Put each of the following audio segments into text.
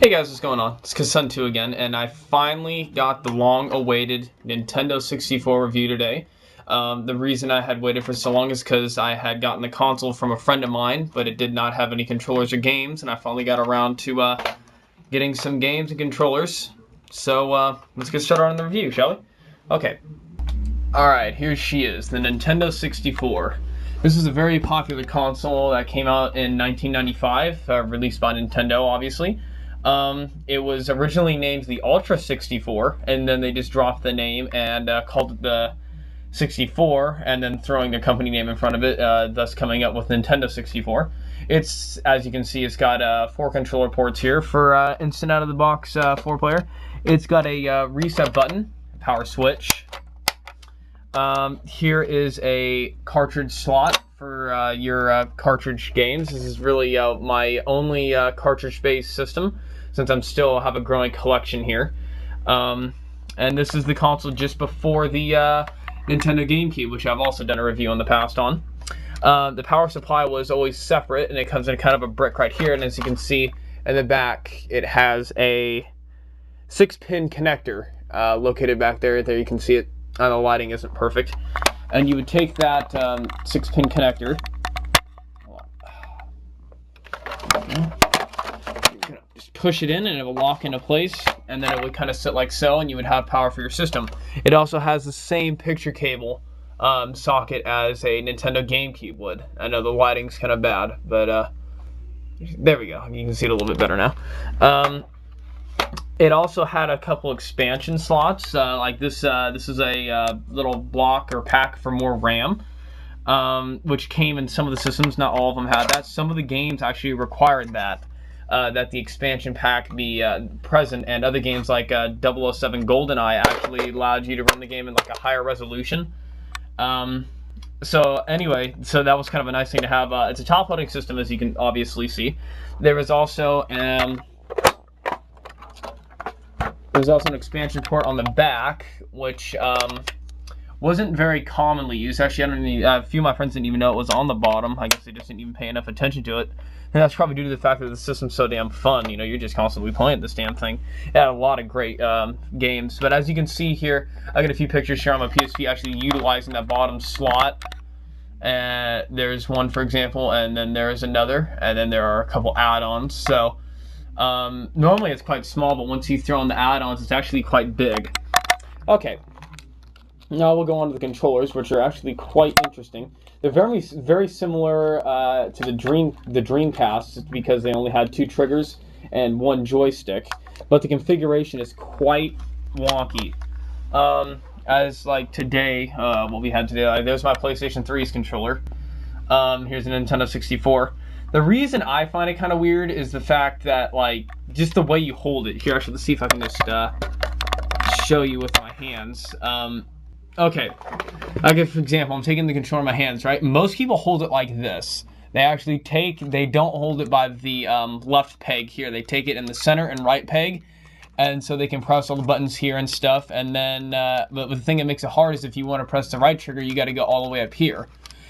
Hey guys, what's going on? It's Kasun2 again, and I finally got the long-awaited Nintendo 64 review today. The reason I had waited for so long is because I had gotten the console from a friend of mine, but it did not have any controllers or games, and I finally got around to getting some games and controllers. So let's get started on the review, shall we? Okay. Alright, here she is, the Nintendo 64. This is a very popular console that came out in 1995, released by Nintendo, obviously. It was originally named the Ultra 64, and then they just dropped the name and called it the 64, and then throwing their company name in front of it, thus coming up with Nintendo 64. It's, as you can see, it's got 4 controller ports here for instant out-of-the-box 4-player. It's got a reset button, power switch. Here is a cartridge slot for your cartridge games. This is really my only cartridge-based system, since I'm still have a growing collection here. And this is the console just before the Nintendo GameCube, which I've also done a review in the past on. The power supply was always separate, and it comes in kind of a brick right here, and as you can see in the back, it has a 6-pin connector located back there. There you can see it. The lighting isn't perfect. And you would take that 6-pin connector, just push it in and it will lock into place, and then it would kind of sit like so, and you would have power for your system. It also has the same picture cable socket as a Nintendo GameCube would. I know the lighting's kind of bad, but there we go. You can see it a little bit better now. It also had a couple expansion slots, like this. This is a little block or pack for more RAM, which came in some of the systems. Not all of them had that. Some of the games actually required that the expansion pack be present, and other games like 007 GoldenEye actually allowed you to run the game in like a higher resolution. So anyway, so that was kind of a nice thing to have. It's a top-loading system, as you can obviously see. There was also there's also an expansion port on the back, which wasn't very commonly used. Actually, a few of my friends didn't even know it was on the bottom. I guess they just didn't even pay enough attention to it. And that's probably due to the fact that the system's so damn fun. You know, you're just constantly playing this damn thing. It had a lot of great games. But as you can see here, I got a few pictures here on my PSP actually utilizing that bottom slot. There's one, for example, and then there's another. And then there are a couple add-ons. So normally it's quite small, but once you throw in the add-ons, it's actually quite big. Okay, now we'll go on to the controllers, which are actually quite interesting. They're very similar to the Dreamcast, because they only had 2 triggers and 1 joystick, but the configuration is quite wonky. As like today, what we had today, there's my PlayStation 3's controller. Here's a Nintendo 64. The reason I find it kind of weird is the fact that, like, just the way you hold it. Here, actually, let's see if I can just show you with my hands. Okay, I guess, for example, I'm taking the controller in my hands, right? Most people hold it like this. They don't hold it by the left peg here. They take it in the center and right peg, and so they can press all the buttons here and stuff. And then, but the thing that makes it hard is if you want to press the right trigger, you got to go all the way up here.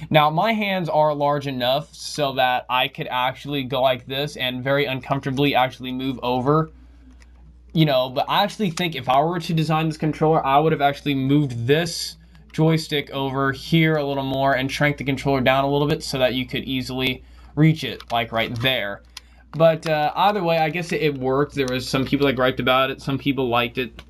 Now, my hands are large enough so that I could actually go like this and very uncomfortably actually move over, you know, but I actually think if I were to design this controller, I would have actually moved this joystick over here a little more and shrank the controller down a little bit so that you could easily reach it, like right there. But either way, I guess it worked. There was some people that griped about it, some people liked it.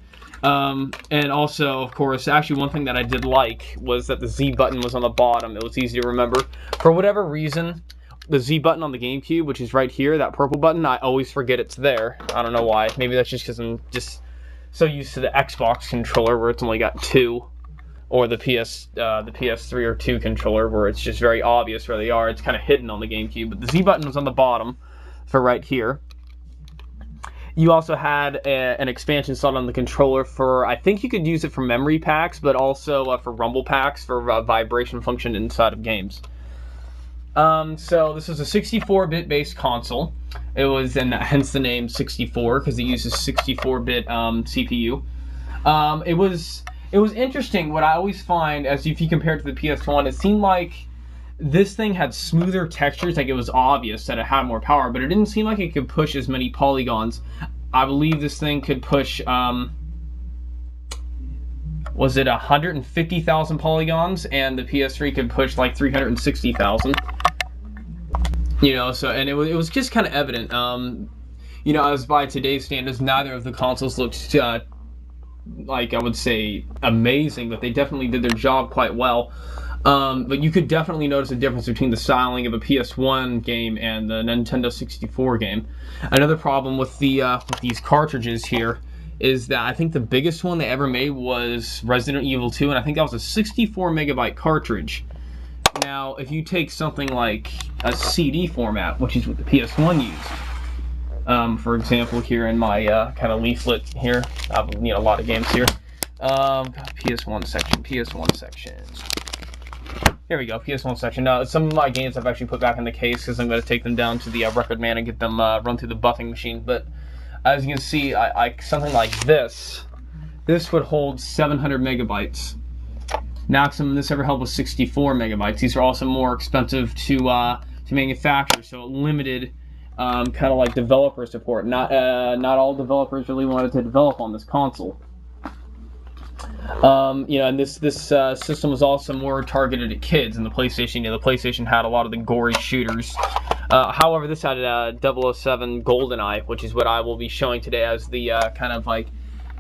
And also, of course, actually one thing that I did like was that the Z button was on the bottom. It was easy to remember. For whatever reason, the Z button on the GameCube, which is right here, that purple button, I always forget it's there. I don't know why. Maybe that's just because I'm just so used to the Xbox controller where it's only got 2, or the PS3 or 2 controller where it's just very obvious where they are. It's kind of hidden on the GameCube, but the Z button was on the bottom for right here. You also had an expansion slot on the controller for, I think you could use it for memory packs, but also for rumble packs for vibration function inside of games. So this is a 64-bit based console. It was, and hence the name 64, because it uses 64-bit CPU. It was interesting. What I always find, as if you compare it to the PS1, it seemed like this thing had smoother textures, like it was obvious that it had more power, but it didn't seem like it could push as many polygons. I believe this thing could push, was it 150,000 polygons, and the PS3 could push like 360,000. You know, so, and it was just kind of evident. You know, as by today's standards, neither of the consoles looked like, I would say, amazing, but they definitely did their job quite well. But you could definitely notice a difference between the styling of a PS1 game and the Nintendo 64 game. Another problem with these cartridges here is that I think the biggest one they ever made was Resident Evil 2, and I think that was a 64 megabyte cartridge. Now, if you take something like a CD format, which is what the PS1 used, for example, here in my kind of leaflet here, I have a lot of games here. PS1 section. Here we go, PS1 section. Now, some of my games I've actually put back in the case because I'm going to take them down to the record man and get them run through the buffing machine. But as you can see, I something like this would hold 700 megabytes. Maximum this ever held was 64 megabytes. These are also more expensive to manufacture, so it limited kind of like developer support. Not all developers really wanted to develop on this console. You know, and this system was also more targeted at kids than the PlayStation. You know, the PlayStation had a lot of the gory shooters. However, this had a 007 GoldenEye, which is what I will be showing today as the kind of like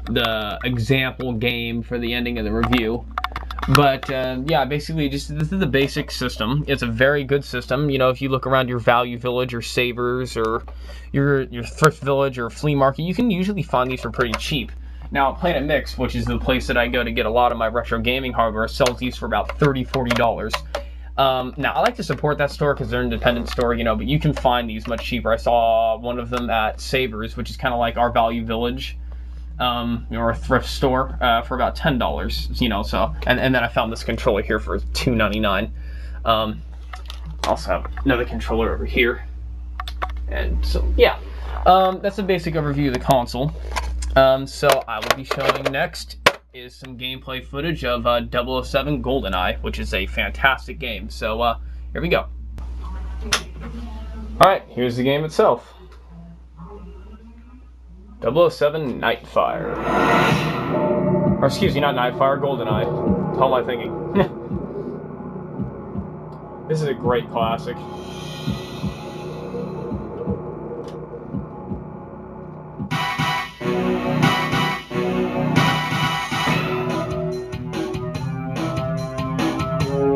the example game for the ending of the review. But yeah, basically, this is the basic system. It's a very good system. You know, if you look around your Value Village or Savers or your Thrift Village or Flea Market, you can usually find these for pretty cheap. Now, Planet Mix, which is the place that I go to get a lot of my retro gaming hardware, sells these for about $30, $40. Now, I like to support that store because they're an independent store, you know, but you can find these much cheaper. I saw one of them at Savers, which is kind of like our Value Village, or a thrift store, for about $10, you know, so, and then I found this controller here for $2.99. Also have another controller over here, and so, yeah, that's a basic overview of the console. So I will be showing next is some gameplay footage of 007 GoldenEye, which is a fantastic game. So here we go. Alright, here's the game itself. 007 Nightfire. Or excuse me, not Nightfire, GoldenEye. What the hell am I thinking? This is a great classic.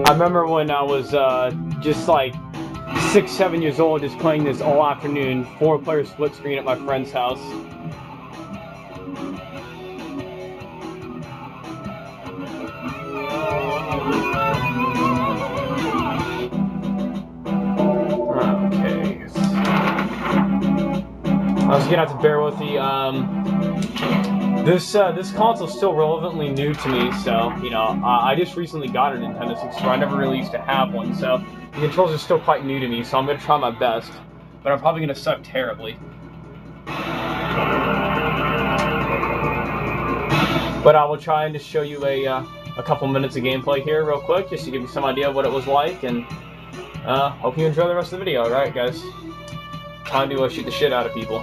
I remember when I was just like 6, 7 years old, just playing this all afternoon, 4-player split screen at my friend's house. Okay. I was gonna have to bear with the this console's still relevantly new to me, so, you know, I just recently got a Nintendo 64. I never really used to have one, so the controls are still quite new to me, so I'm going to try my best, but I'm probably going to suck terribly. But I will try and just show you a couple minutes of gameplay here real quick, just to give you some idea of what it was like, and hope you enjoy the rest of the video. Alright, guys, time to shoot the shit out of people.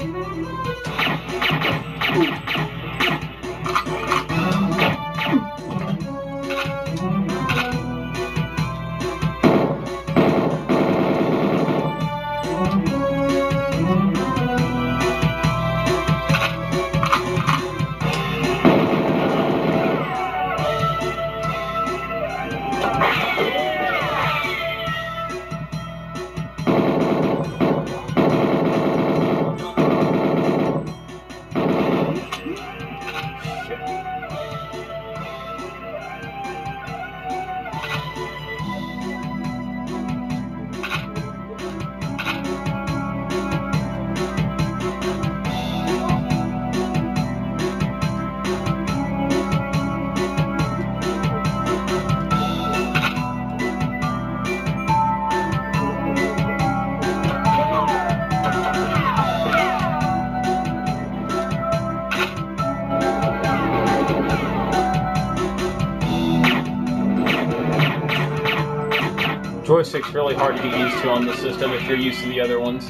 Joystick's really hard to get used to on this system if you're used to the other ones.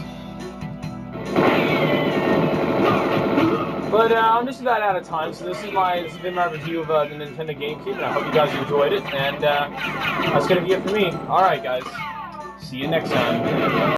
But I'm just about out of time, so this has been my review of the Nintendo GameCube, and I hope you guys enjoyed it. And that's gonna be it for me. All right, guys. See you next time.